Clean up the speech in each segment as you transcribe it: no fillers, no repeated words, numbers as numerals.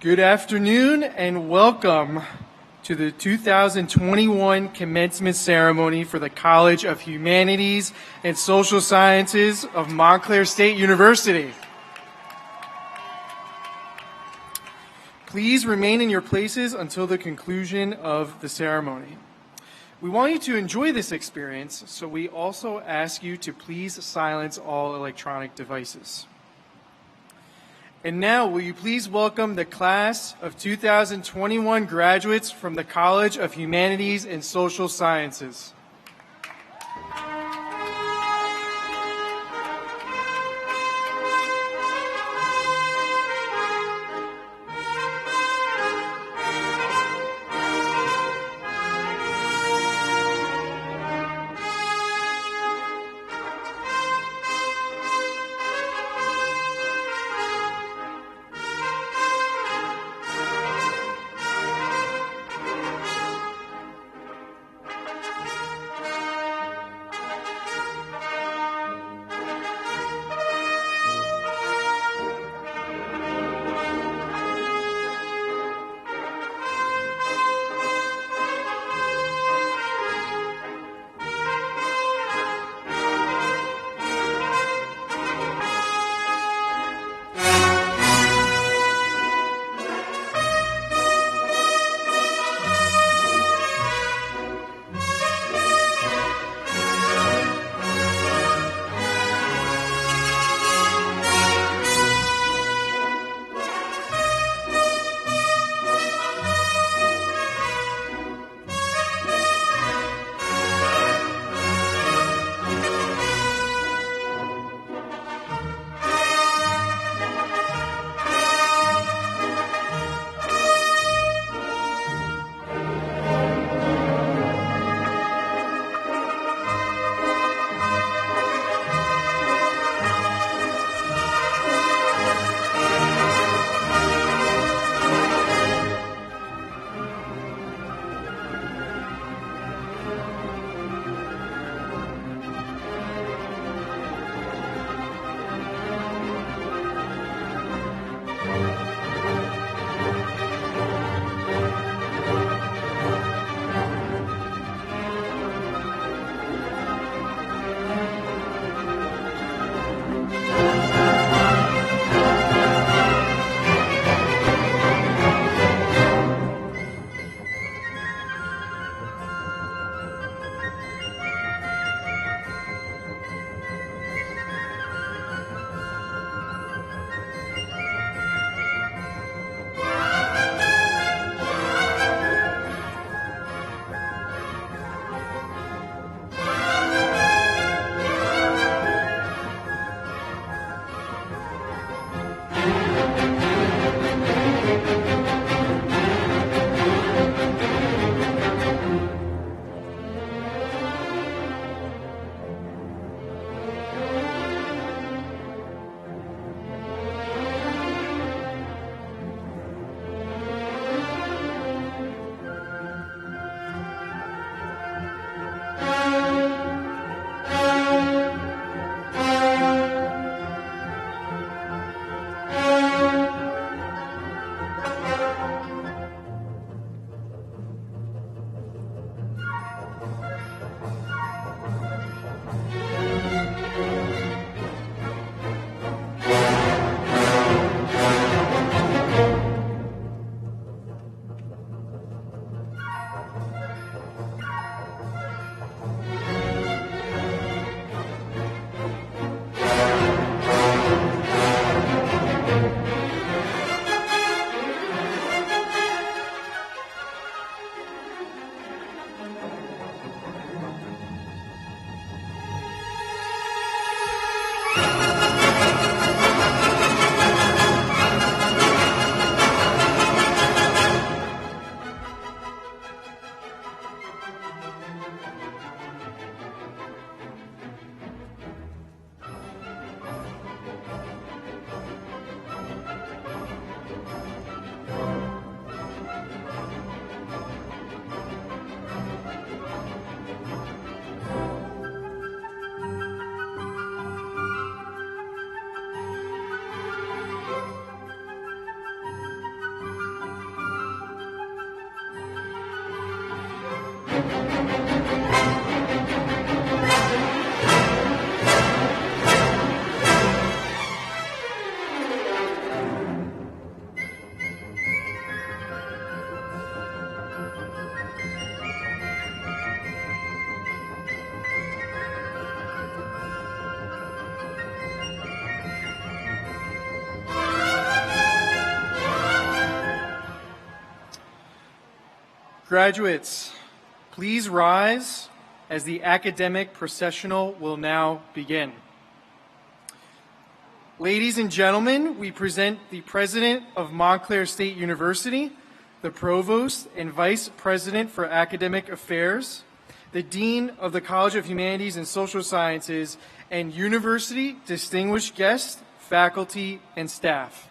Good afternoon and welcome to the 2021 commencement ceremony for the College of Humanities and Social Sciences of Montclair State University. Please remain in your places until the conclusion of the ceremony. We want you to enjoy this experience, so we also ask you to please silence all electronic devices. And now, will you please welcome the class of 2021 graduates from the College of Humanities and Social Sciences. Graduates, please rise as the academic processional will now begin. Ladies and gentlemen, we present the President of Montclair State University, the Provost and Vice President for Academic Affairs, the Dean of the College of Humanities and Social Sciences, and University distinguished guests, faculty, and staff.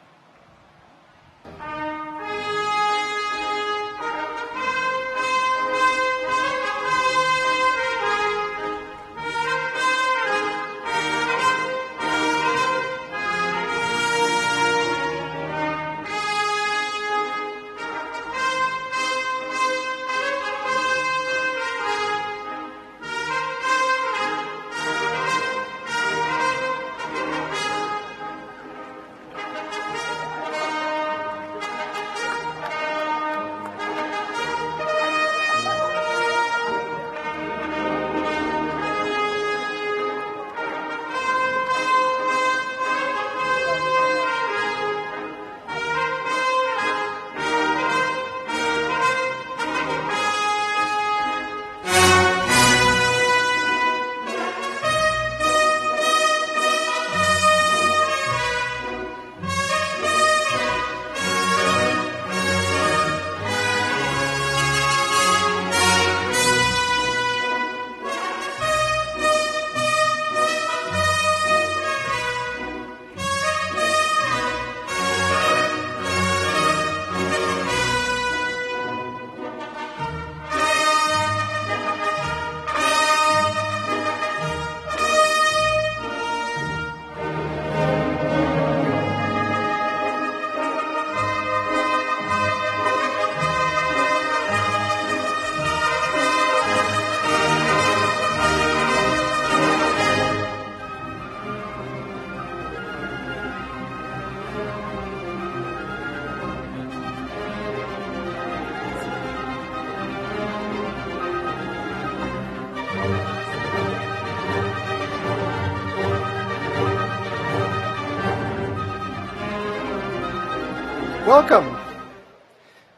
Welcome.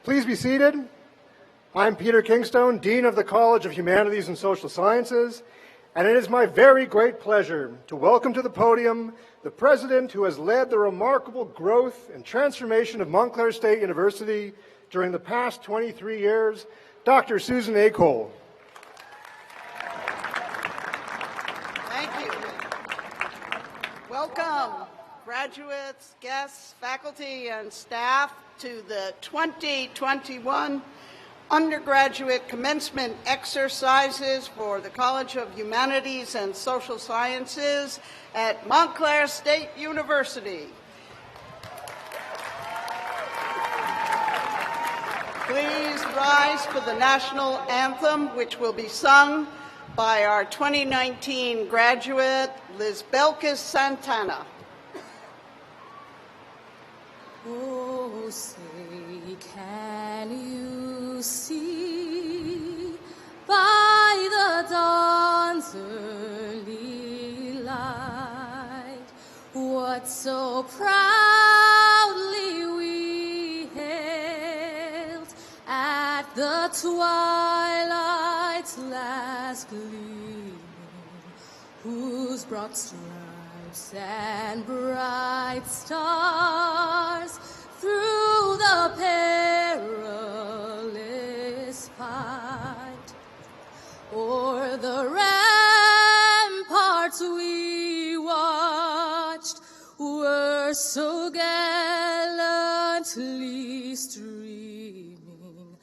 Please be seated. I'm Peter Kingstone, Dean of the College of Humanities and Social Sciences, and it is my very great pleasure to welcome to the podium the president who has led the remarkable growth and transformation of Montclair State University during the past 23 years, Dr. Susan A. Cole. Thank you. Welcome, graduates, guests, faculty, and staff to the 2021 undergraduate commencement exercises for the College of Humanities and Social Sciences at Montclair State University. Please rise for the national anthem, which will be sung by our 2019 graduate, Lisbelkis Santana. Oh, say, can you see by the dawn's early light what so proudly we hailed at the twilight's last gleaming, whose broad stripes and bright stars through the perilous fight o'er the ramparts we watched were so gallantly streaming,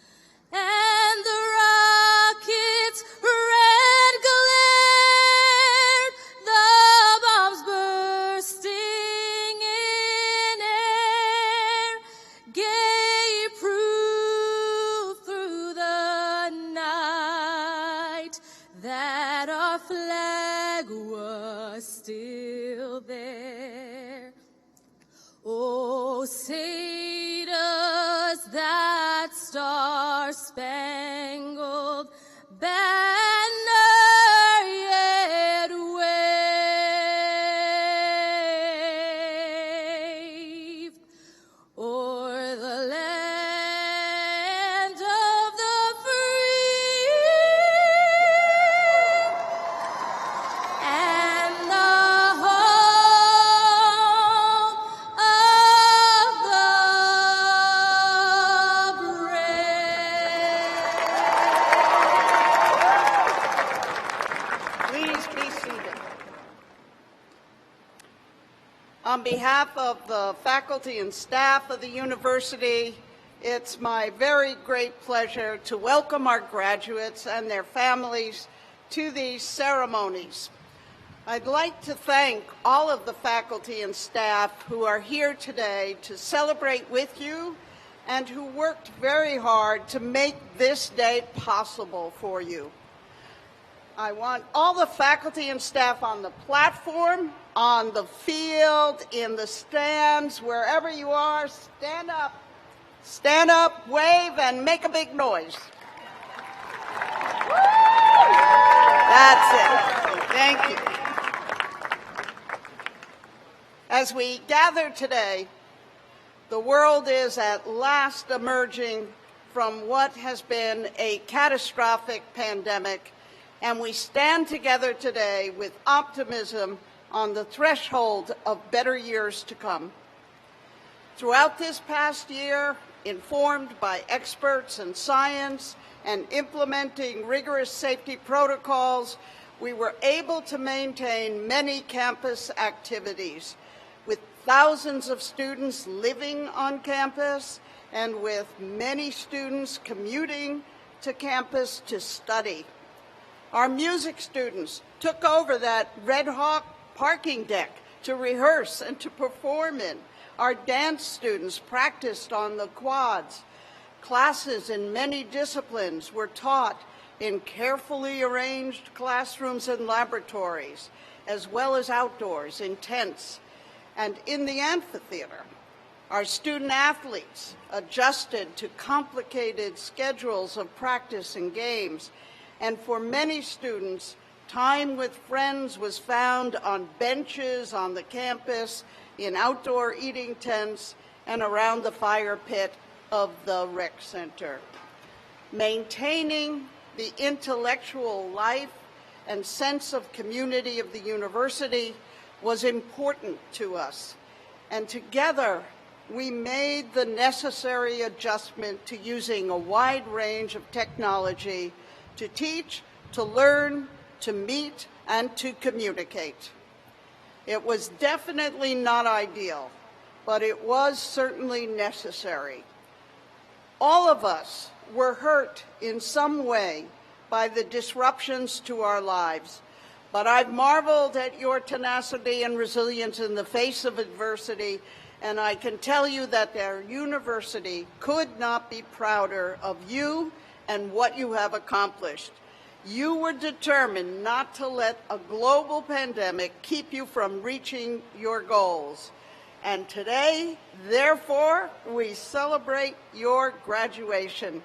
and the rockets red glared, the bombs bursting in air, gave proof through the night that our flag was still there. Oh, say does that star-spangled banner yet wave o'er the land of the free behalf of the faculty and staff of the university, it's my very great pleasure to welcome our graduates and their families to these ceremonies. I'd like to thank all of the faculty and staff who are here today to celebrate with you and who worked very hard to make this day possible for you. I want all the faculty and staff on the platform, on the field, in the stands, wherever you are, stand up, wave, and make a big noise. That's it. Thank you. As we gather today, the world is at last emerging from what has been a catastrophic pandemic, and we stand together today with optimism on the threshold of better years to come. Throughout this past year, informed by experts and science and implementing rigorous safety protocols, we were able to maintain many campus activities, with thousands of students living on campus and with many students commuting to campus to study. Our music students took over that Red Hawk parking deck to rehearse and to perform in. Our dance students practiced on the quads. Classes in many disciplines were taught in carefully arranged classrooms and laboratories, as well as outdoors in tents and in the amphitheater. Our student athletes adjusted to complicated schedules of practice and games, and for many students, time with friends was found on benches on the campus, in outdoor eating tents, and around the fire pit of the rec center. Maintaining the intellectual life and sense of community of the university was important to us, and together we made the necessary adjustment to using a wide range of technology to teach, to learn, to meet, and to communicate. It was definitely not ideal, but it was certainly necessary. All of us were hurt in some way by the disruptions to our lives, but I've marveled at your tenacity and resilience in the face of adversity, and I can tell you that our university could not be prouder of you and what you have accomplished. You were determined not to let a global pandemic keep you from reaching your goals. And today, therefore, we celebrate your graduation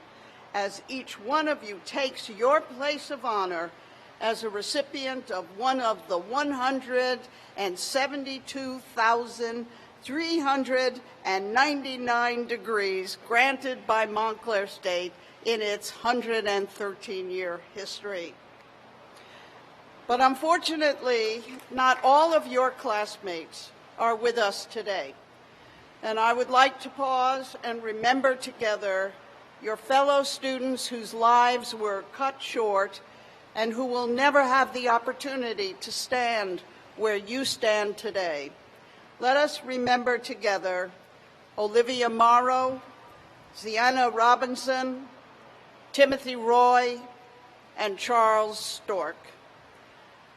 as each one of you takes your place of honor as a recipient of one of the 172,399 degrees granted by Montclair State in its 113-year history. But unfortunately, not all of your classmates are with us today. And I would like to pause and remember together your fellow students whose lives were cut short and who will never have the opportunity to stand where you stand today. Let us remember together Olivia Morrow, Ziana Robinson, Timothy Roy, and Charles Stork.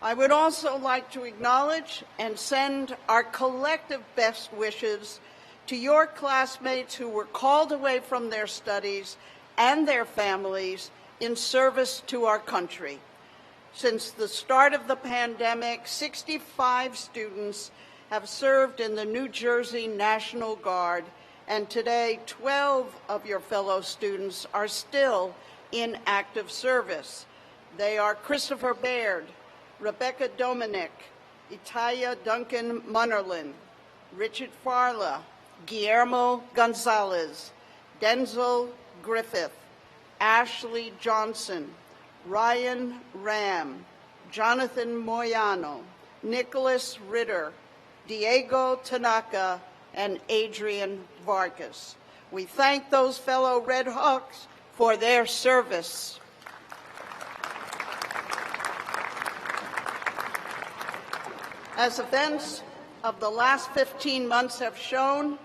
I would also like to acknowledge and send our collective best wishes to your classmates who were called away from their studies and their families in service to our country. Since the start of the pandemic, 65 students have served in the New Jersey National Guard, and today 12 of your fellow students are still in active service. They are Christopher Baird, Rebecca Dominic, Itaya Duncan Munnerlin, Richard Farla, Guillermo Gonzalez, Denzel Griffith, Ashley Johnson, Ryan Ram, Jonathan Moyano, Nicholas Ritter, Diego Tanaka, and Adrian Vargas. We thank those fellow Red Hawks for their service. As events of the last 15 months have shown,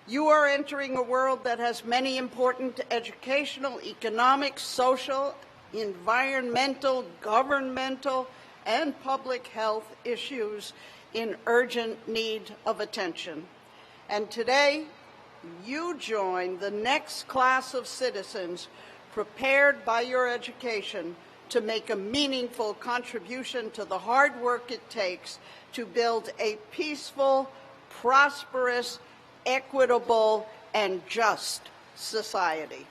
you are entering a world that has many important educational, economic, social, environmental, governmental, and public health issues in urgent need of attention. And today, you join the next class of citizens prepared by your education to make a meaningful contribution to the hard work it takes to build a peaceful, prosperous, equitable, and just society.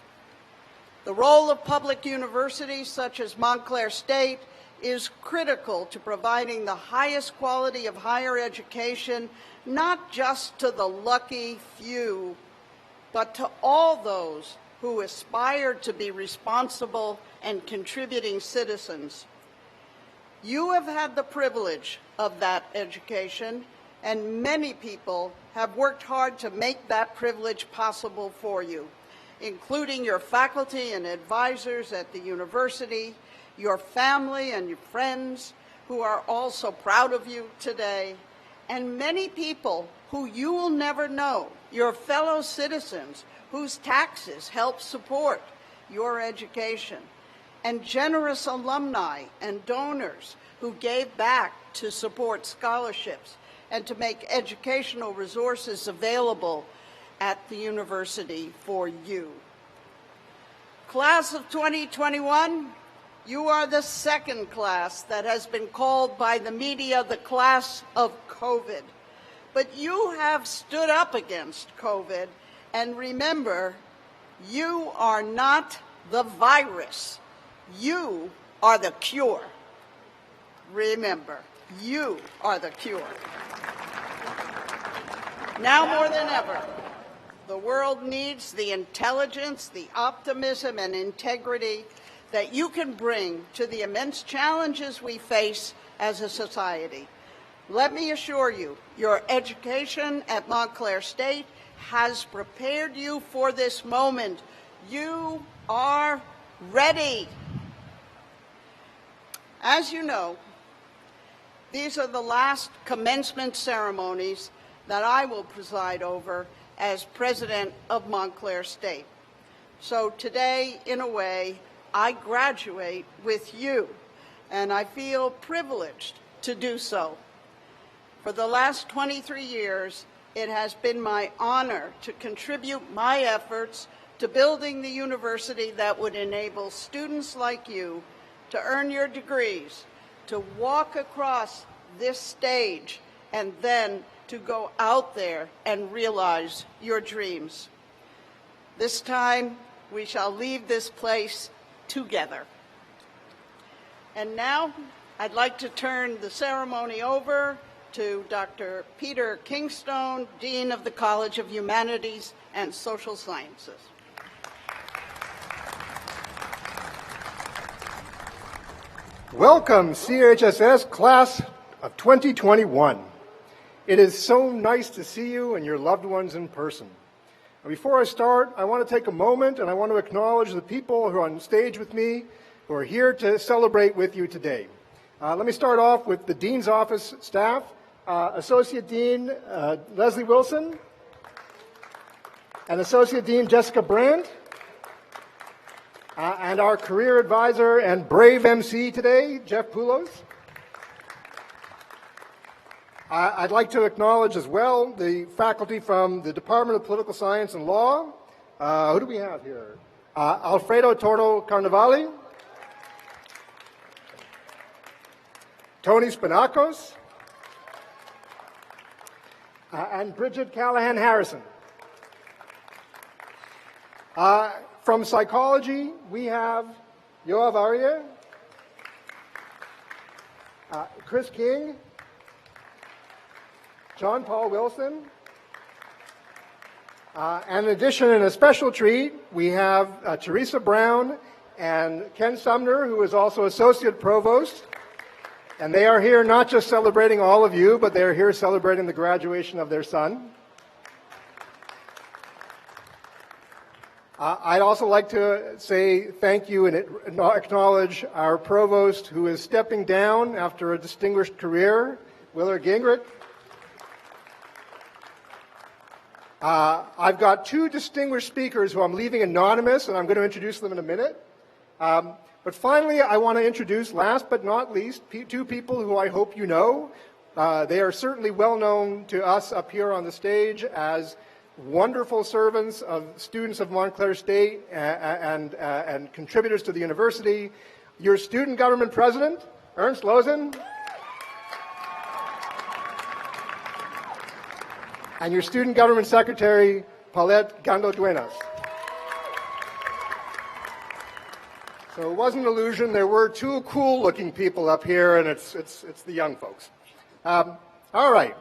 The role of public universities such as Montclair State is critical to providing the highest quality of higher education, not just to the lucky few, but to all those who aspire to be responsible and contributing citizens. You have had the privilege of that education, and many people have worked hard to make that privilege possible for you, including your faculty and advisors at the university, your family and your friends who are also proud of you today, and many people who you will never know, your fellow citizens whose taxes help support your education, and generous alumni and donors who gave back to support scholarships and to make educational resources available at the university for you. Class of 2021, you are the second class that has been called by the media the class of COVID. But you have stood up against COVID, and remember, you are not the virus. You are the cure. Remember, you are the cure. Now more than ever, the world needs the intelligence, the optimism, and integrity that you can bring to the immense challenges we face as a society. Let me assure you, your education at Montclair State has prepared you for this moment. You are ready. As you know, these are the last commencement ceremonies that I will preside over as president of Montclair State. So today, in a way, I graduate with you, and I feel privileged to do so. For the last 23 years, it has been my honor to contribute my efforts to building the university that would enable students like you to earn your degrees, to walk across this stage, and then to go out there and realize your dreams. This time, we shall leave this place together. And now, I'd like to turn the ceremony over to Dr. Peter Kingstone, Dean of the College of Humanities and Social Sciences. Welcome, CHSS Class of 2021. It is so nice to see you and your loved ones in person. Before I start, I want to take a moment and I want to acknowledge the people who are on stage with me who are here to celebrate with you today. Let me start off with the Dean's Office staff, Associate Dean Leslie Wilson, and Associate Dean Jessica Brandt, and our career advisor and brave MC today, Jeff Poulos. I'd like to acknowledge as well the faculty from the Department of Political Science and Law. Who do we have here? Alfredo Torno Carnevali, Tony Spinakos, and Bridget Callahan Harrison. From psychology, we have Yoav Arya, Chris King, John Paul Wilson, and in addition, in a special treat, we have Teresa Brown and Ken Sumner, who is also Associate Provost. And they are here not just celebrating all of you, but they are here celebrating the graduation of their son. I'd also like to say thank you and acknowledge our provost who is stepping down after a distinguished career, Willard Gingrich. I've got two distinguished speakers who I'm leaving anonymous, and I'm going to introduce them in a minute. But finally, I want to introduce, last but not least, two people who I hope you know. They are certainly well known to us up here on the stage as wonderful servants of students of Montclair State and contributors to the university. Your student government president, Ernst Lozen, and your student government secretary, Paulette Gando-Duenas. So it wasn't an illusion. There were two cool-looking people up here, and it's the young folks. All right.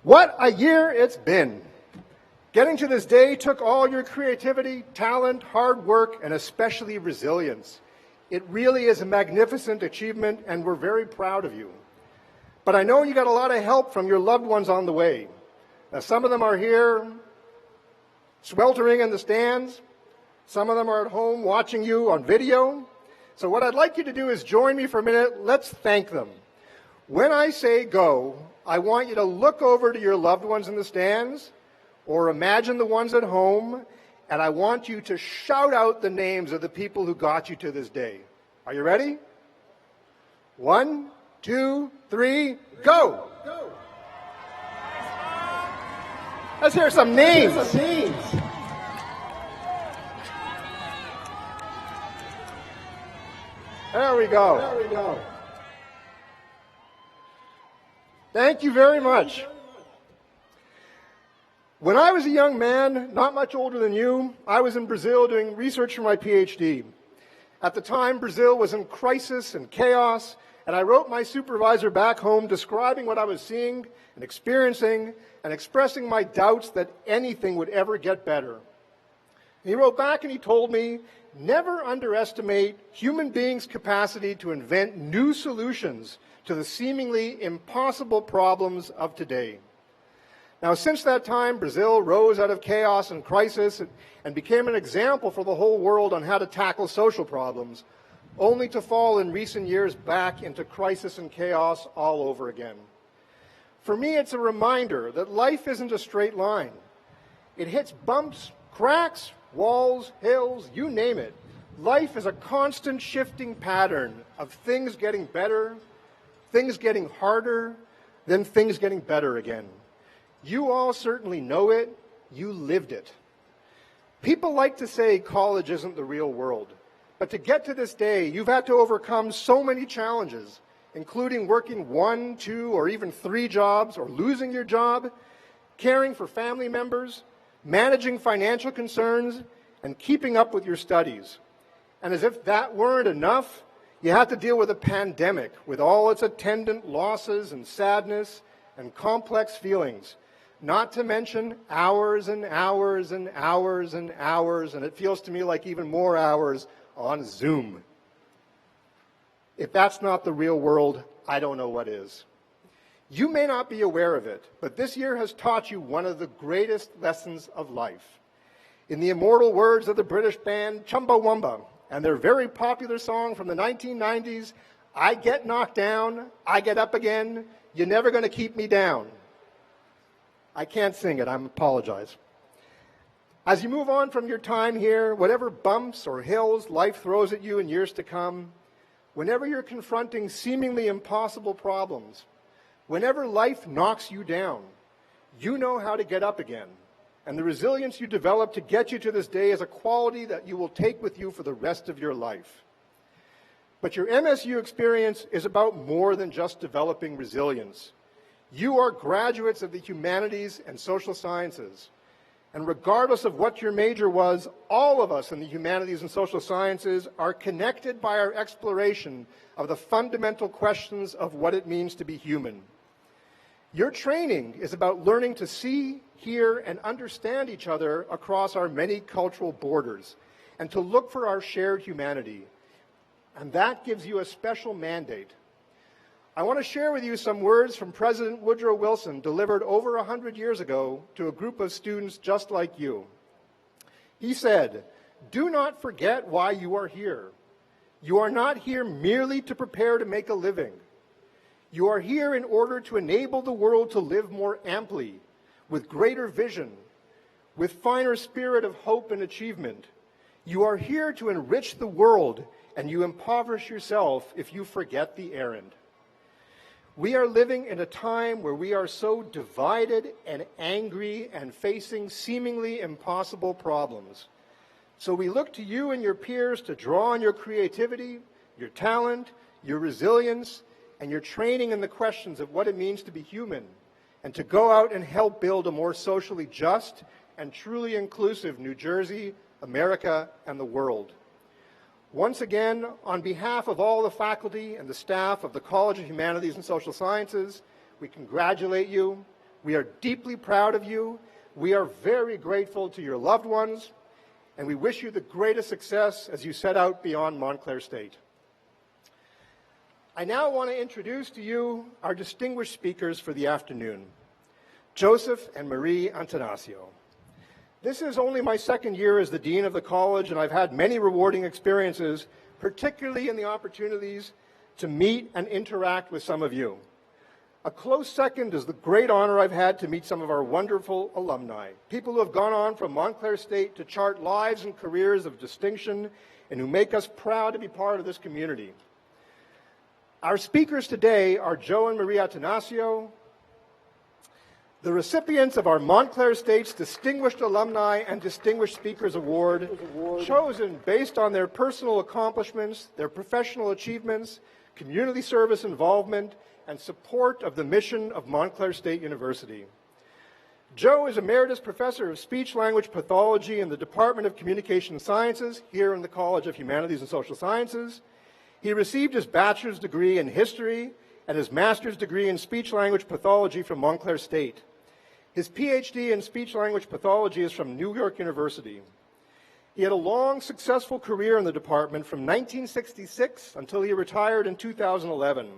What a year it's been. Getting to this day took all your creativity, talent, hard work, and especially resilience. It really is a magnificent achievement, and we're very proud of you. But I know you got a lot of help from your loved ones on the way. Now, some of them are here sweltering in the stands. Some of them are at home watching you on video. So what I'd like you to do is join me for a minute. Let's thank them. When I say go, I want you to look over to your loved ones in the stands or imagine the ones at home, and I want you to shout out the names of the people who got you to this day. Are you ready? 1, 2, 3, go! Let's hear some names. There we go. Thank you very much. When I was a young man, not much older than you, I was in Brazil doing research for my PhD. At the time, Brazil was in crisis and chaos, and I wrote my supervisor back home describing what I was seeing and experiencing and expressing my doubts that anything would ever get better. He wrote back and he told me, never underestimate human beings' capacity to invent new solutions to the seemingly impossible problems of today. Now, since that time, Brazil rose out of chaos and crisis and became an example for the whole world on how to tackle social problems, only to fall in recent years back into crisis and chaos all over again. For me, it's a reminder that life isn't a straight line. It hits bumps, cracks, walls, hills, you name it. Life is a constant shifting pattern of things getting better, things getting harder, then things getting better again. You all certainly know it. You lived it. People like to say college isn't the real world. But to get to this day, you've had to overcome so many challenges, including working 1, 2, or even 3 jobs, or losing your job, caring for family members, managing financial concerns, and keeping up with your studies. And as if that weren't enough, you had to deal with a pandemic with all its attendant losses and sadness and complex feelings, not to mention hours and hours and hours and hours, and it feels to me like even more hours on Zoom. If that's not the real world, I don't know what is. You may not be aware of it, but this year has taught you one of the greatest lessons of life. In the immortal words of the British band Chumbawamba and their very popular song from the 1990s, I get knocked down, I get up again, you're never going to keep me down. I can't sing it, I apologize. As you move on from your time here, whatever bumps or hills life throws at you in years to come, whenever you're confronting seemingly impossible problems, whenever life knocks you down, you know how to get up again. And the resilience you develop to get you to this day is a quality that you will take with you for the rest of your life. But your MSU experience is about more than just developing resilience. You are graduates of the humanities and social sciences. And regardless of what your major was, all of us in the humanities and social sciences are connected by our exploration of the fundamental questions of what it means to be human. Your training is about learning to see, hear, and understand each other across our many cultural borders, and to look for our shared humanity. And that gives you a special mandate. I want to share with you some words from President Woodrow Wilson delivered over 100 years ago to a group of students just like you. He said, "Do not forget why you are here. You are not here merely to prepare to make a living. You are here in order to enable the world to live more amply, with greater vision, with finer spirit of hope and achievement. You are here to enrich the world, and you impoverish yourself if you forget the errand. We are living in a time where we are so divided and angry and facing seemingly impossible problems. So we look to you and your peers to draw on your creativity, your talent, your resilience, and your training in the questions of what it means to be human, and to go out and help build a more socially just and truly inclusive New Jersey, America, and the world. Once again, on behalf of all the faculty and the staff of the College of Humanities and Social Sciences, we congratulate you. We are deeply proud of you. We are very grateful to your loved ones, and we wish you the greatest success as you set out beyond Montclair State. I now want to introduce to you our distinguished speakers for the afternoon, Joseph and Marie Attanasio. This is only my second year as the Dean of the College, and I've had many rewarding experiences, particularly in the opportunities to meet and interact with some of you. A close second is the great honor I've had to meet some of our wonderful alumni, people who have gone on from Montclair State to chart lives and careers of distinction and who make us proud to be part of this community. Our speakers today are Joe and Marie Attanasio, the recipients of our Montclair State's Distinguished Alumni and Distinguished Speakers Award, chosen based on their personal accomplishments, their professional achievements, community service involvement, and support of the mission of Montclair State University. Joe is Emeritus Professor of Speech-Language Pathology in the Department of Communication Sciences here in the College of Humanities and Social Sciences. He received his bachelor's degree in history and his master's degree in speech-language pathology from Montclair State. His PhD in speech-language pathology is from New York University. He had a long, successful career in the department from 1966 until he retired in 2011.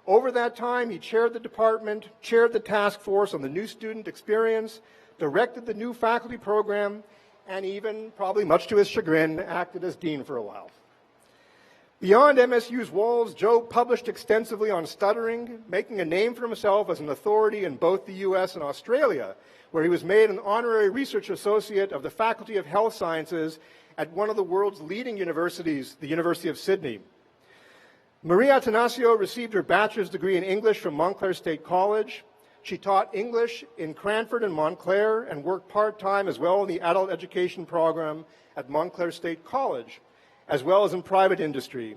Over that time, he chaired the department, chaired the task force on the new student experience, directed the new faculty program, and even, probably much to his chagrin, acted as dean for a while. Beyond MSU's walls, Joe published extensively on stuttering, making a name for himself as an authority in both the US and Australia, where he was made an honorary research associate of the Faculty of Health Sciences at one of the world's leading universities, the University of Sydney. Marie Attanasio received her bachelor's degree in English from Montclair State College. She taught English in Cranford and Montclair and worked part-time as well in the adult education program at Montclair State College, as well as in private industry.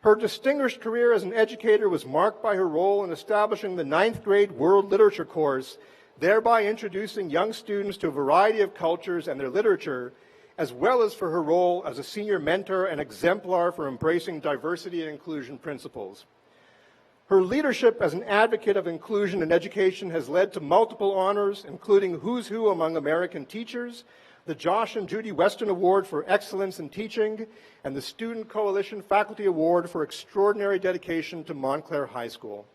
Her distinguished career as an educator was marked by her role in establishing the 9th grade World Literature course, thereby introducing young students to a variety of cultures and their literature, as well as for her role as a senior mentor and exemplar for embracing diversity and inclusion principles. Her leadership as an advocate of inclusion in education has led to multiple honors, including Who's Who among American teachers, the Josh and Judy Weston Award for Excellence in Teaching, and the Student Coalition Faculty Award for Extraordinary Dedication to Montclair High School.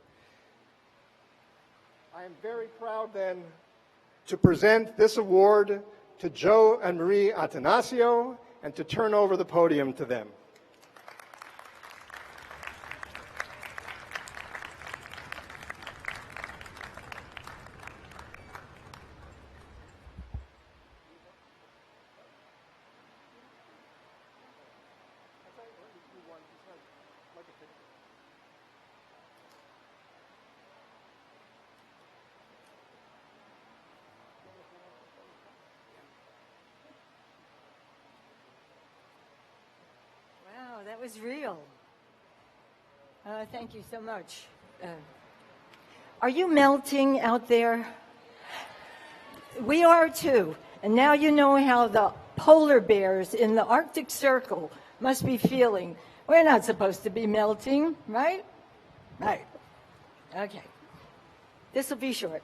I am very proud then to present this award to Joe and Marie Attanasio and to turn over the podium to them. That was real. Thank you so much. Are you melting out there? We are too. And now you know how the polar bears in the Arctic Circle must be feeling. We're not supposed to be melting, right? Right. Okay. This will be short.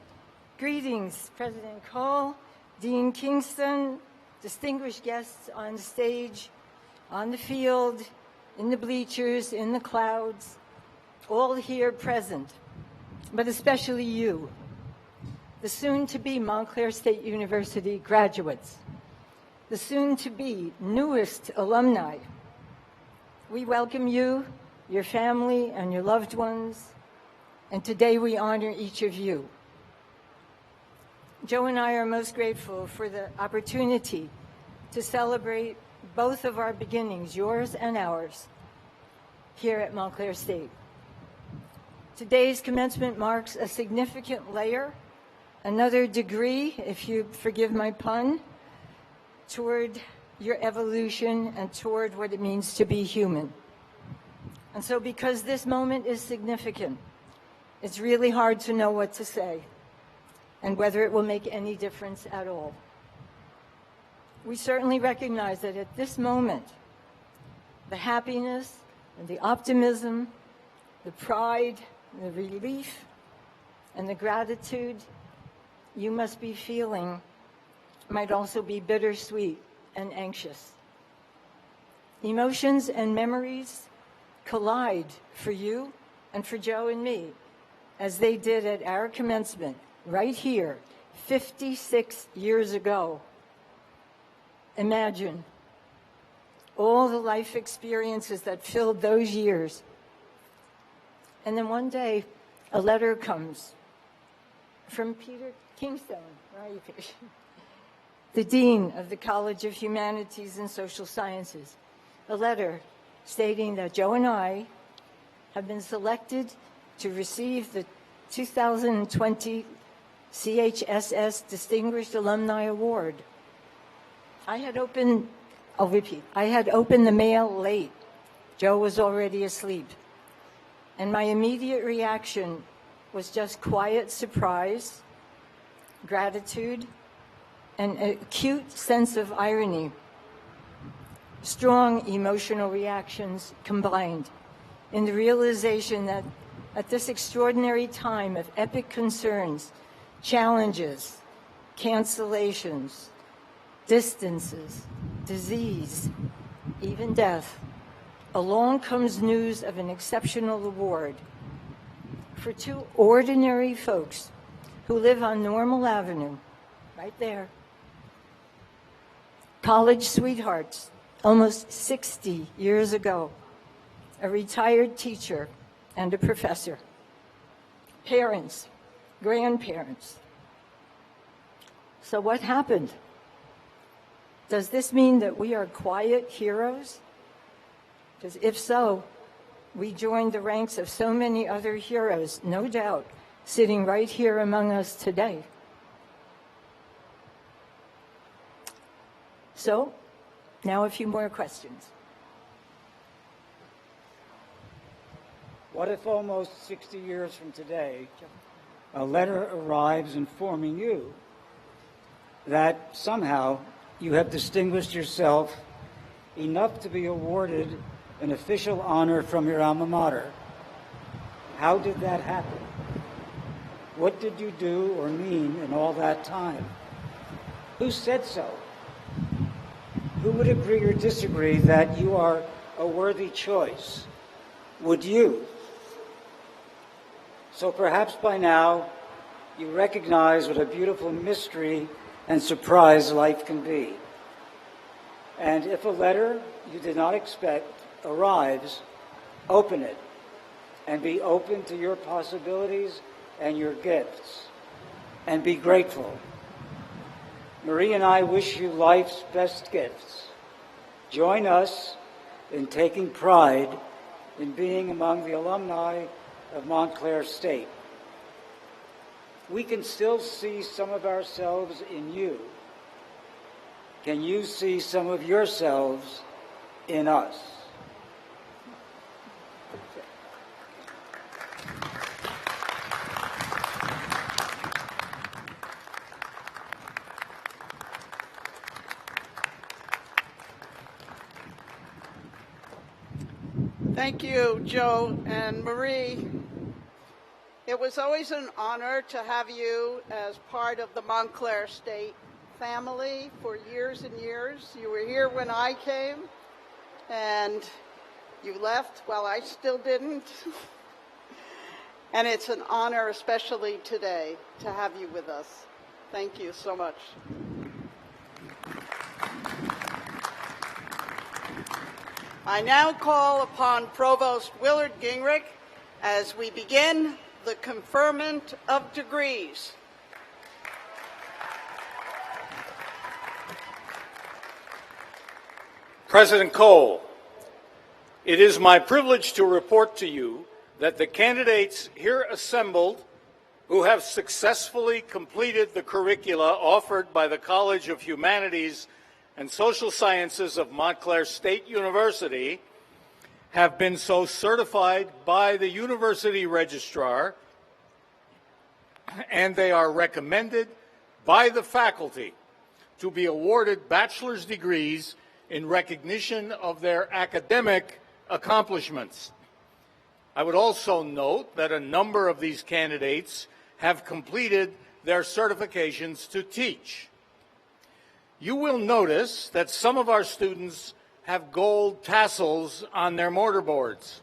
Greetings, President Cole, Dean Kingston, distinguished guests on stage, on the field, in the bleachers, in the clouds, all here present, but especially you, the soon-to-be Montclair State University graduates, the soon-to-be newest alumni. We welcome you, your family, and your loved ones, and today we honor each of you. Joe and I are most grateful for the opportunity to celebrate both of our beginnings, yours and ours, here at Montclair State. Today's commencement marks a significant layer, another degree, if you forgive my pun, toward your evolution and toward what it means to be human. And so because this moment is significant, it's really hard to know what to say and whether it will make any difference at all. We certainly recognize that at this moment, the happiness and the optimism, the pride, the relief, and the gratitude you must be feeling might also be bittersweet and anxious. Emotions and memories collide for you and for Joe and me, as they did at our commencement right here 56 years ago. Imagine all the life experiences that filled those years. And then one day, a letter comes from Peter Kingstone, right? The Dean of the College of Humanities and Social Sciences. A letter stating that Joe and I have been selected to receive the 2020 CHSS Distinguished Alumni Award. I'll repeat, I had opened the mail late. Joe was already asleep. And my immediate reaction was just quiet surprise, gratitude, and an acute sense of irony. Strong emotional reactions combined in the realization that at this extraordinary time of epic concerns, challenges, cancellations, distances, disease, even death, along comes news of an exceptional award for two ordinary folks who live on Normal Avenue, right there. College sweethearts, almost 60 years ago, a retired teacher and a professor, parents, grandparents. So what happened? Does this mean that we are quiet heroes? Because if so, we joined the ranks of so many other heroes, no doubt, sitting right here among us today. So, now a few more questions. What if almost 60 years from today, a letter arrives informing you that somehow you have distinguished yourself enough to be awarded an official honor from your alma mater? How did that happen? What did you do or mean in all that time? Who said so? Who would agree or disagree that you are a worthy choice? Would you? So perhaps by now you recognize what a beautiful mystery and surprise life can be. And if a letter you did not expect arrives, open it and be open to your possibilities and your gifts, and be grateful. Marie and I wish you life's best gifts. Join us in taking pride in being among the alumni of Montclair State. We can still see some of ourselves in you. Can you see some of yourselves in us? Thank you, Joe and Marie. It was always an honor to have you as part of the Montclair State family for years and years. You were here when I came, and you left while I still didn't. And it's an honor, especially today, to have you with us. Thank you so much. I now call upon Provost Willard Gingrich as we begin the conferment of degrees. President Cole, it is my privilege to report to you that the candidates here assembled who have successfully completed the curricula offered by the College of Humanities and Social Sciences of Montclair State University have been so certified by the university registrar, and they are recommended by the faculty to be awarded bachelor's degrees in recognition of their academic accomplishments. I would also note that a number of these candidates have completed their certifications to teach. You will notice that some of our students have gold tassels on their mortarboards.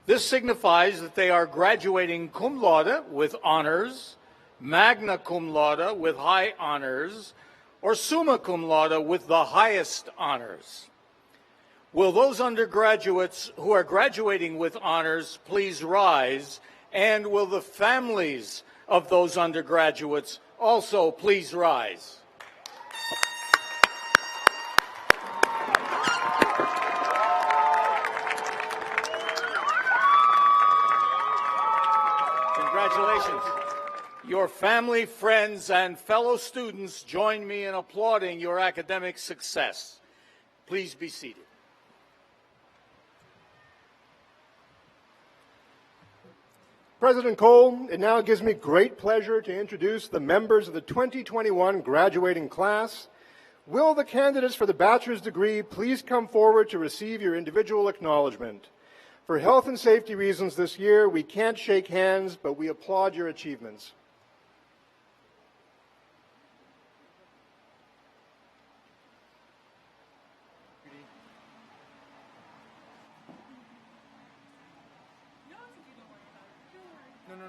This signifies that they are graduating cum laude with honors, magna cum laude with high honors, or summa cum laude with the highest honors. Will those undergraduates who are graduating with honors please rise, and will the families of those undergraduates also please rise? Congratulations. Your family, friends, and fellow students join me in applauding your academic success. Please be seated. President Cole, it now gives me great pleasure to introduce the members of the 2021 graduating class. Will the candidates for the bachelor's degree please come forward to receive your individual acknowledgement? For health and safety reasons this year, we can't shake hands, but we applaud your achievements.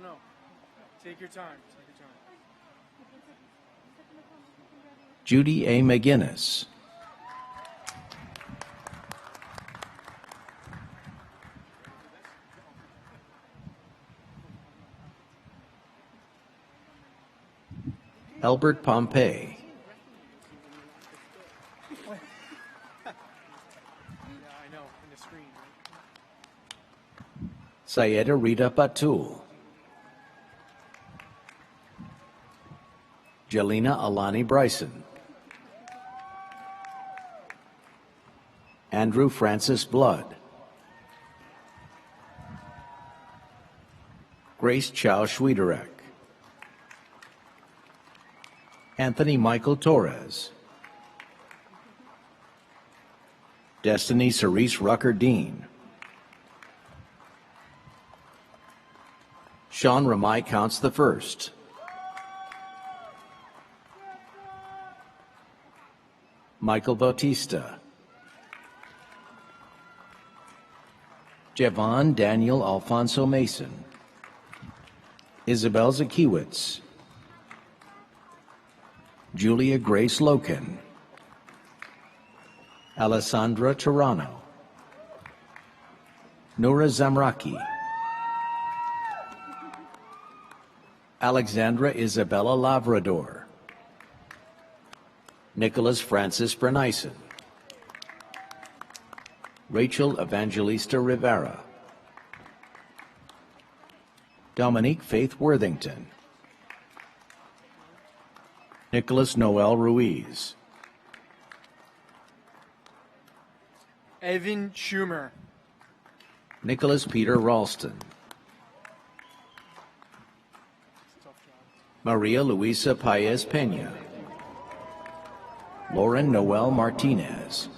No. Take your time. Take your time. Judy A. McGinnis. Albert Pompey. Yeah, I know, in the screen, right? Sayeda Rita Batul. Jelena Alani Bryson. Andrew Francis Blood. Grace Chow Schwiederek. Anthony Michael Torres. Destiny Cerise Rucker Dean. Sean Ramai Counts the First. Michael Bautista. Javon Daniel Alfonso Mason. Isabel Zakiewicz. Julia Grace Loken. Alessandra Tirano. Noura Zamraki. Alexandra Isabella Lavrador. Nicholas Francis Bernison. Rachel Evangelista Rivera. Dominique Faith Worthington. Nicholas Noel Ruiz. Evan Schumer. Nicholas Peter Ralston. Maria Luisa Paez Peña. Lauren Noel Martinez.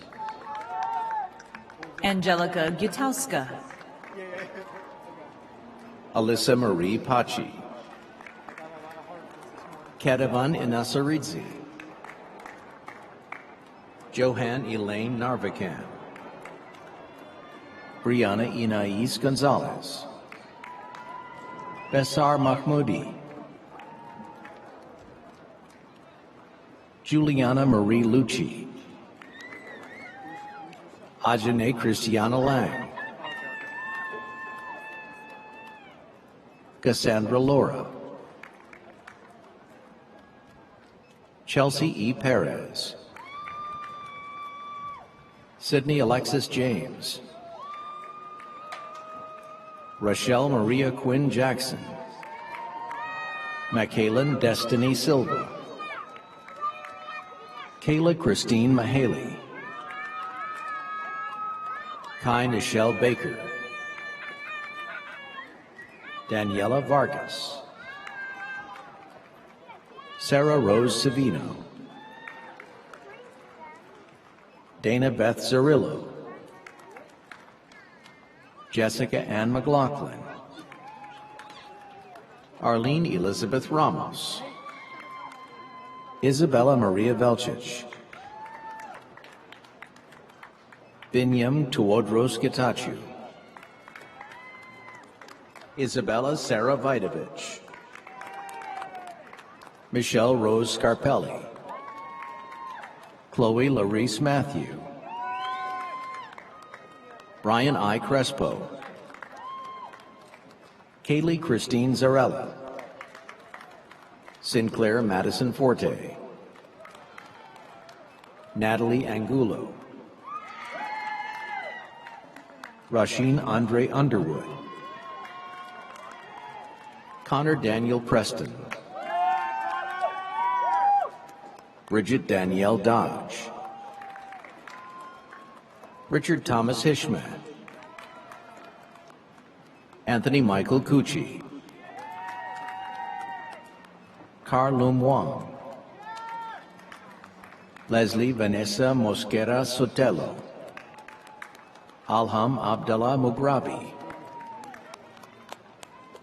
Angelica Gutowska. Alyssa Marie Pachi. Katavan Inasaridze. Johan Elaine Narvacan. Brianna Inais Gonzalez. Besar Mahmoudi. Juliana Marie Lucci. Ajane Christiana Lang. Cassandra Laura. Chelsea E. Perez. Sydney Alexis James, Rochelle Maria Quinn Jackson, Michaelan Destiny Silva, Kayla Christine Mahaley, Kai Nichelle Baker, Daniela Vargas, Sarah Rose Savino, Dana Beth Zerillo, Jessica Ann McLaughlin, Arlene Elizabeth Ramos, Isabella Maria Velchich, Binyam Tuodros Getachew, Isabella Sarah Vidovich, Michelle Rose Scarpelli, Chloe Larice Matthew, Brian I. Crespo, Kaylee Christine Zarella, Sinclair Madison Forte, Natalie Angulo, Rasheen Andre Underwood, Connor Daniel Preston, Bridget Danielle Dodge, Richard Thomas Hishmat, Anthony Michael Cucci, Carlum Wong, Leslie Vanessa Mosquera Sotelo, Alham Abdallah Mugrabi,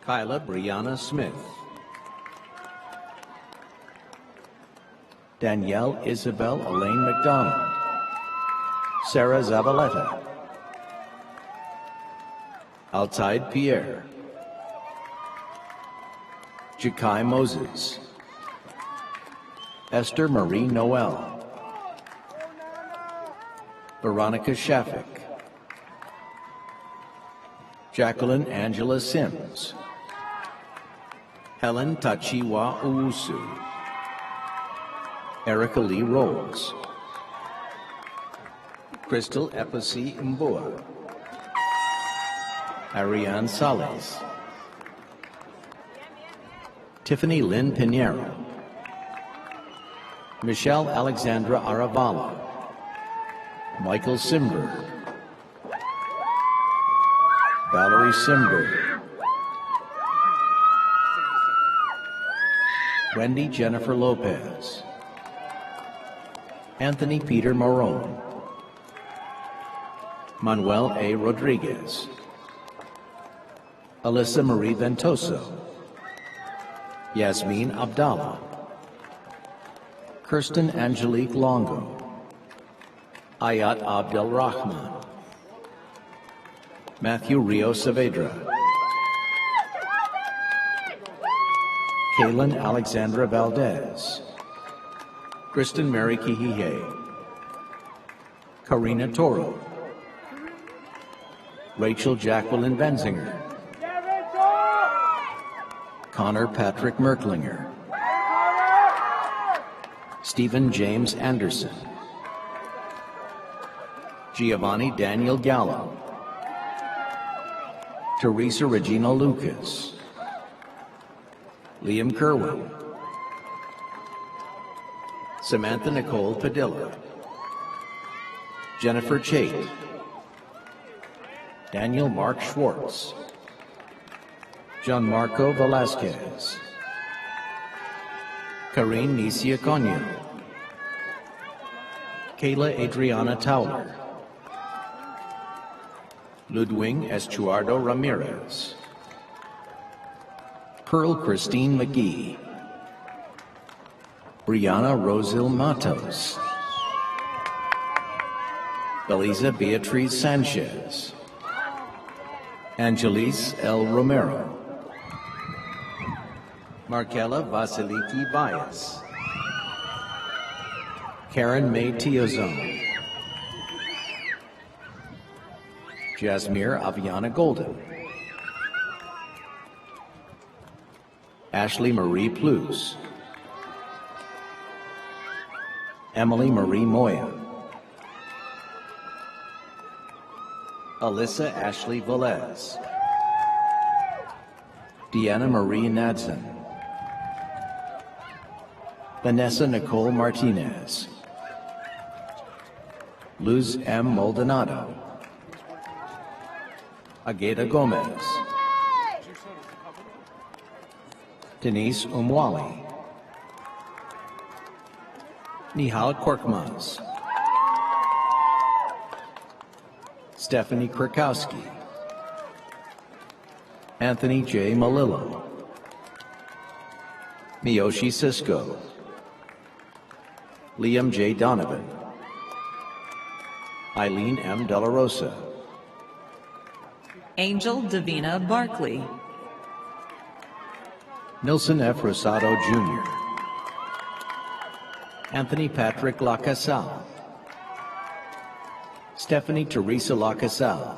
Kyla Brianna Smith, Danielle Isabel Elaine McDonald, Sarah Zavaleta, Altaid Pierre, Jakai Moses, Esther Marie Noel, Veronica Shafik, Jacqueline Angela Sims, Helen Tachiwa Owusu, Erica Lee Rolls, Crystal Episi Mbua, Ariane Sales, Tiffany Lynn Pinheiro, Michelle Alexandra Aravala, Michael Simberg, Valerie Simberg, Wendy Jennifer Lopez, Anthony Peter Marone, Manuel A. Rodriguez, Alyssa Marie Ventoso, Yasmin Abdallah, Kirsten Angelique Longo, Ayat Abdel Rahman, Matthew Rio Saavedra, Kaylin Alexandra Valdez, Kristen Mary Kihihe, Karina Toro, Rachel Jacqueline Benzinger, Connor Patrick Merklinger, Stephen James Anderson, Giovanni Daniel Gallo, Teresa Regina Lucas, Liam Kerwin, Samantha Nicole Padilla, Jennifer Chait, Daniel Mark Schwartz, Gianmarco Velasquez, Karine Nisia Conyo, Kayla Adriana Towler, Ludwig Estuardo Ramirez, Pearl Christine McGee, Brianna Rosil Matos, Belisa Beatriz Sanchez, Angelis L. Romero, Markella Vasiliki Bias, Karen May Tiozone, Jasmine Aviana Golden, Ashley Marie Plus, Emily Marie Moya, Alyssa Ashley Velez, Deanna Marie Nadson, Vanessa Nicole Martinez, Luz M. Maldonado, Agueda Gomez, Denise Umwali, Nihal Korkmaz, Stephanie Krakowski, Anthony J. Malillo, Miyoshi Cisco, Liam J. Donovan, Eileen M. De La Rosa, Angel Davina Barkley, Nilson F. Rosado Jr., Anthony Patrick Lacassal, Stephanie Teresa Lacassal,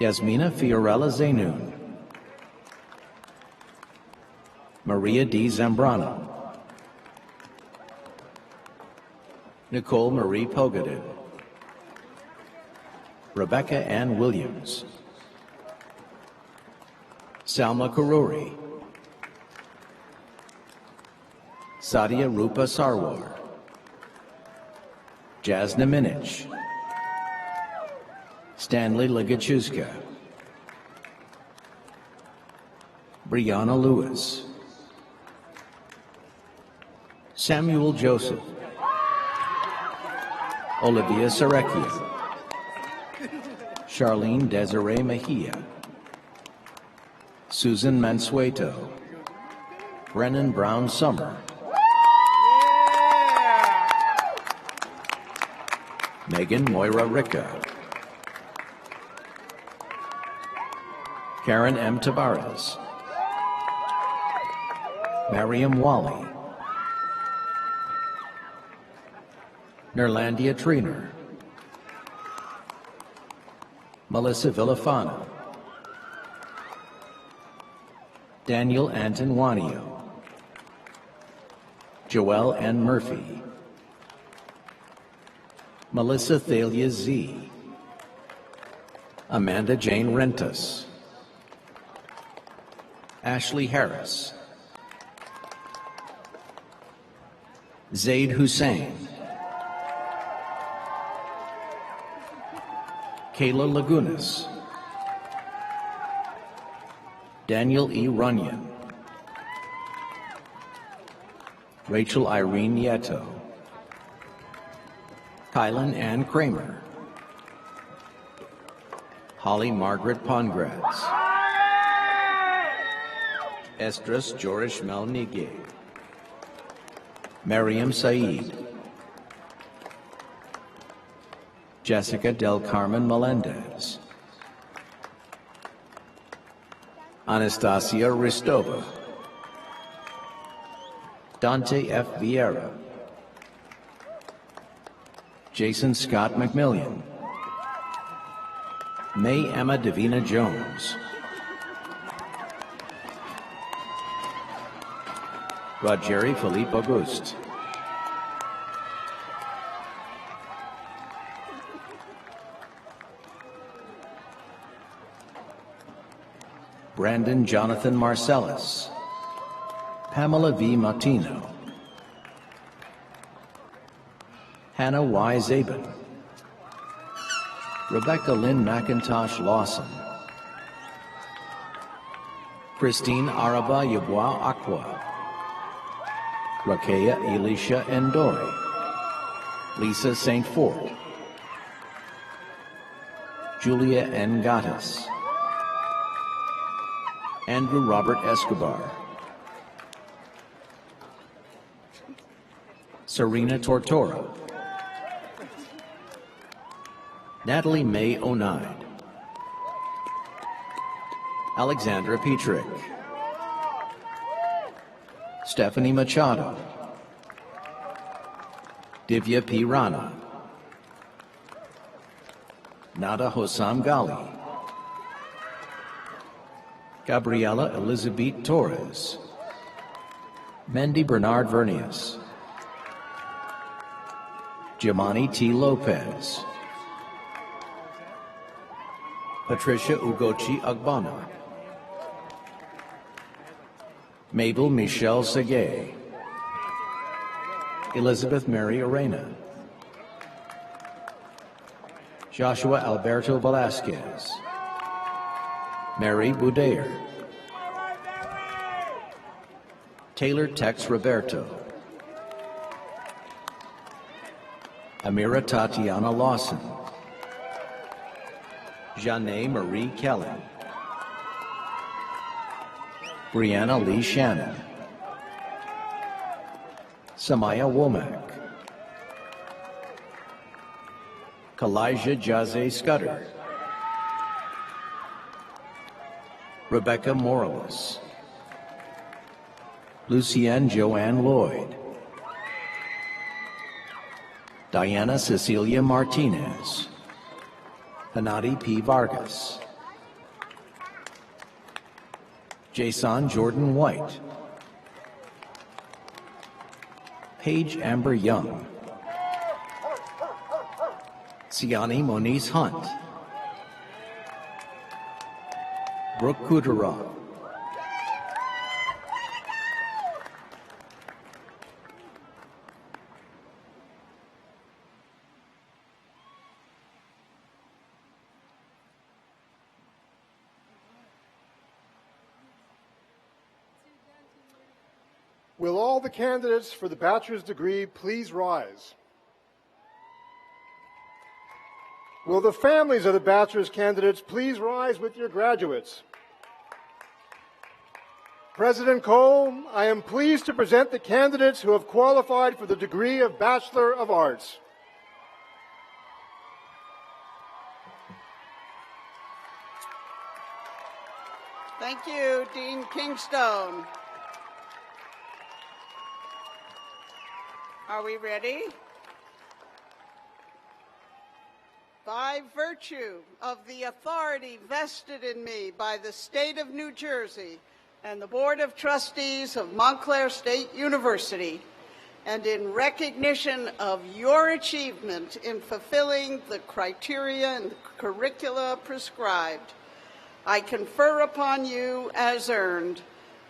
Yasmina Fiorella Zainoun, Maria D. Zambrano, Nicole Marie Pogadin, Rebecca Ann Williams, Salma Karuri, Sadia Rupa Sarwar, Jasna Minich, Stanley Ligachuska, Brianna Lewis, Samuel Joseph, Olivia Sarecchia, Charlene Desiree Mejia, Susan Mansueto, Brennan Brown Summer, Megan Moira Ricca, Karen M. Tavares, Mariam Wally, Nerlandia Triner, Melissa Villafana, Daniel Anton Wanio, Joelle N. Murphy, Melissa Thalia Z, Amanda Jane Rentas, Ashley Harris, Zaid Hussein, Kayla Lagunas, Daniel E. Runyon, Rachel Irene Nieto, Kylan Ann Kramer, Holly Margaret Pongratz, Estras Jorish Melnige, Mariam Saeed, Jessica Del Carmen Melendez, Anastasia Ristova, Dante F. Vieira, Jason Scott McMillian, May Emma Davina Jones, Rogeri Philippe Auguste, Brandon Jonathan Marcellus, Pamela V. Martino, Hannah Y. Zabin, Rebecca Lynn McIntosh Lawson, Christine Araba Yebois Aqua, Rakea Elisha Endoy, Lisa St. Ford, Julia N. Gattas, Andrew Robert Escobar, Serena Tortora, Natalie May Oneid, Alexandra Petrick, Stephanie Machado, Divya P. Rana, Nada Hossam Ghali, Gabriela Elizabeth Torres, Mendy Bernard Vernius, Jamani T. Lopez, Patricia Ugochi Agbana, Mabel Michelle Segay, Elizabeth Mary Arena, Joshua Alberto Velasquez, Mary Boudayer, Taylor Tex Roberto, Amira Tatiana Lawson, Janae Marie Kelly, Brianna Lee Shannon, Samaya Womack, Kalijah Jaze Scudder, Rebecca Morales, Lucienne Joanne Lloyd, Diana Cecilia Martinez, Hanadi P. Vargas, Jason Jordan White, Paige Amber Young, Siani Moniz Hunt, Brooke Kuderov, Will all the candidates for the bachelor's degree please rise? Will the families of the bachelor's candidates please rise with your graduates? President Cole, I am pleased to present the candidates who have qualified for the degree of Bachelor of Arts. Thank you, Dean Kingstone. Are we ready? By virtue of the authority vested in me by the State of New Jersey and the Board of Trustees of Montclair State University, and in recognition of your achievement in fulfilling the criteria and curricula prescribed, I confer upon you as earned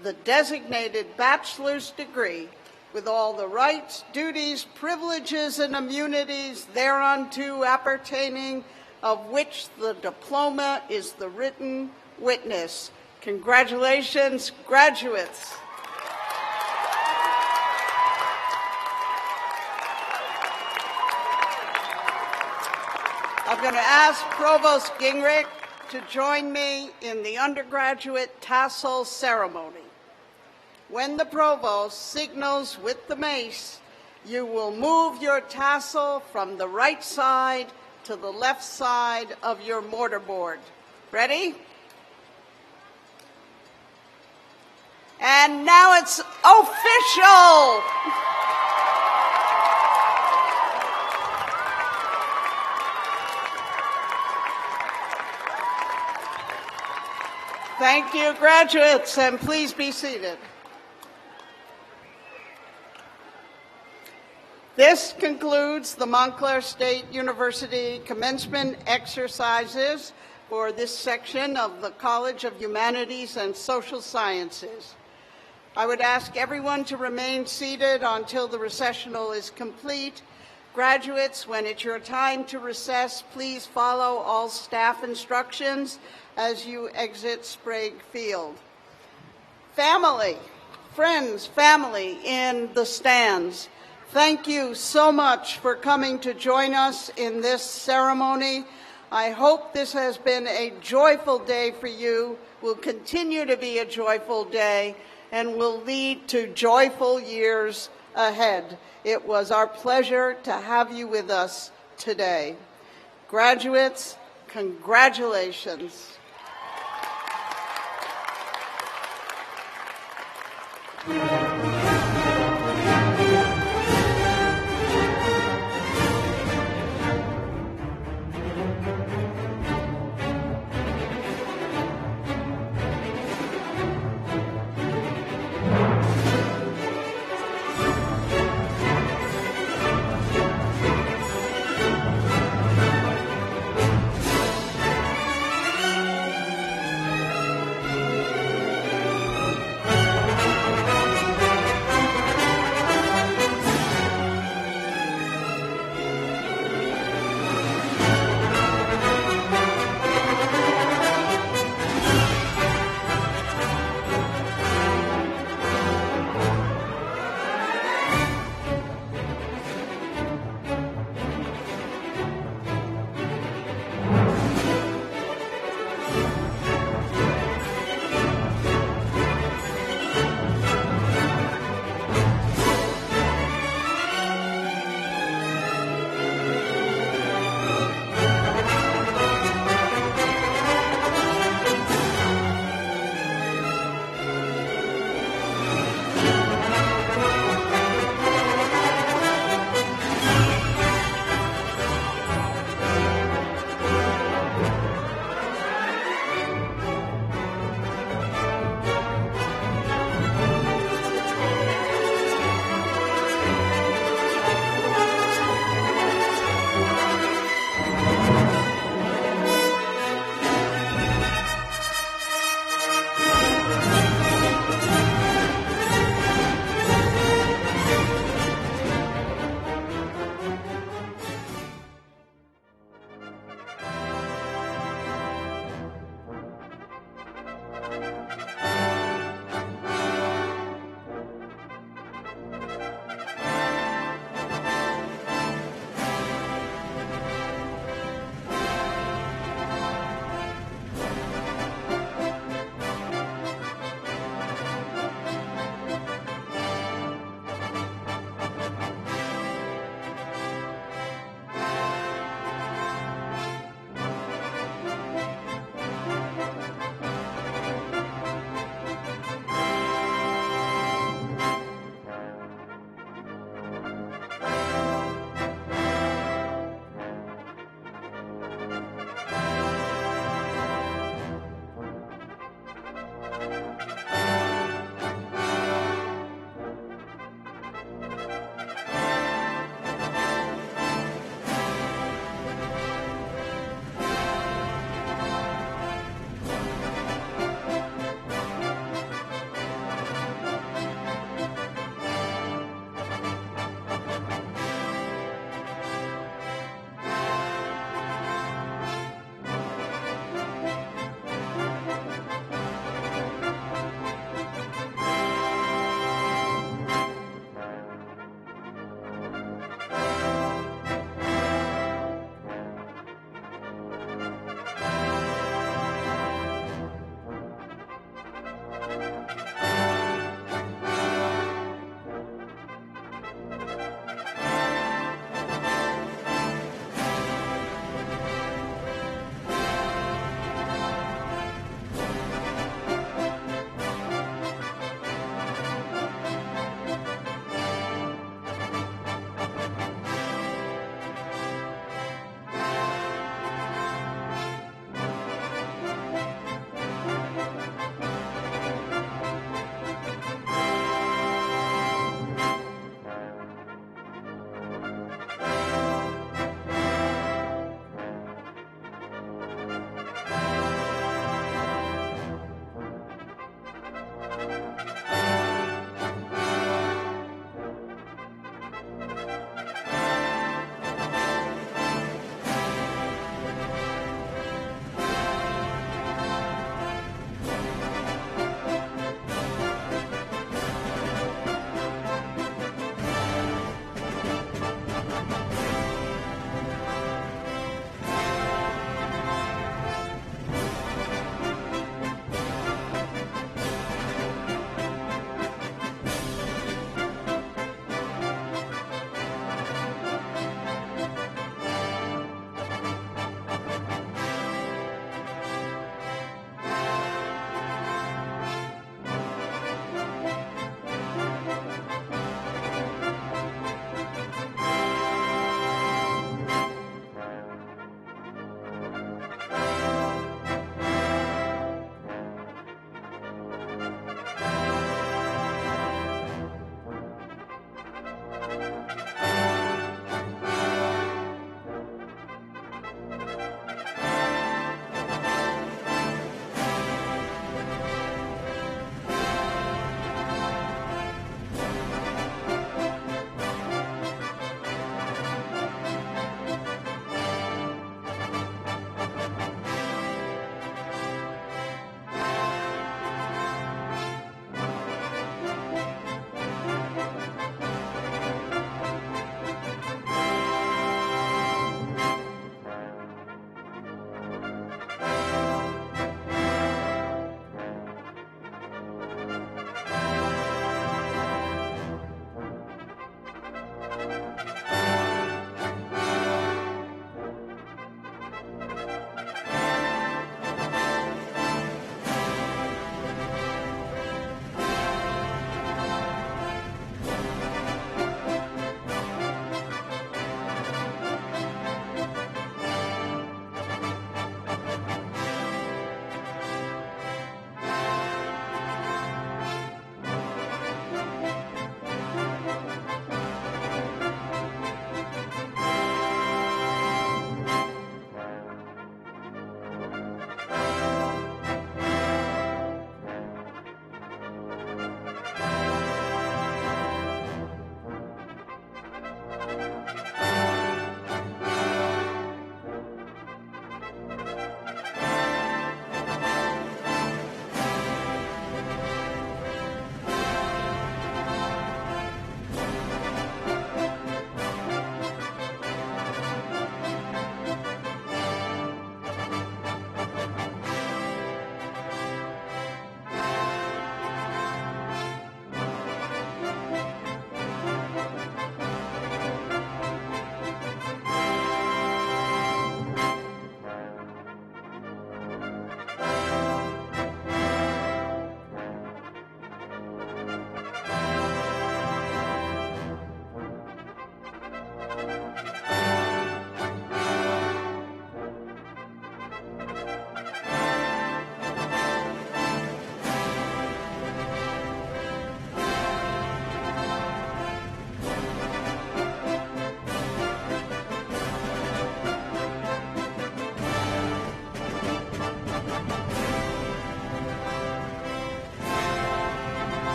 the designated bachelor's degree with all the rights, duties, privileges, and immunities thereunto appertaining, of which the diploma is the written witness. Congratulations, graduates. I'm going to ask Provost Gingrich to join me in the undergraduate tassel ceremony. When the provost signals with the mace, you will move your tassel from the right side to the left side of your mortarboard. Ready? And now it's official! Thank you, graduates, and please be seated. This concludes the Montclair State University commencement exercises for this section of the College of Humanities and Social Sciences. I would ask everyone to remain seated until the recessional is complete. Graduates, when it's your time to recess, please follow all staff instructions as you exit Sprague Field. Family, friends, family in the stands, thank you so much for coming to join us in this ceremony. I hope this has been a joyful day for you, will continue to be a joyful day, and will lead to joyful years ahead. It was our pleasure to have you with us today. Graduates, congratulations. Thank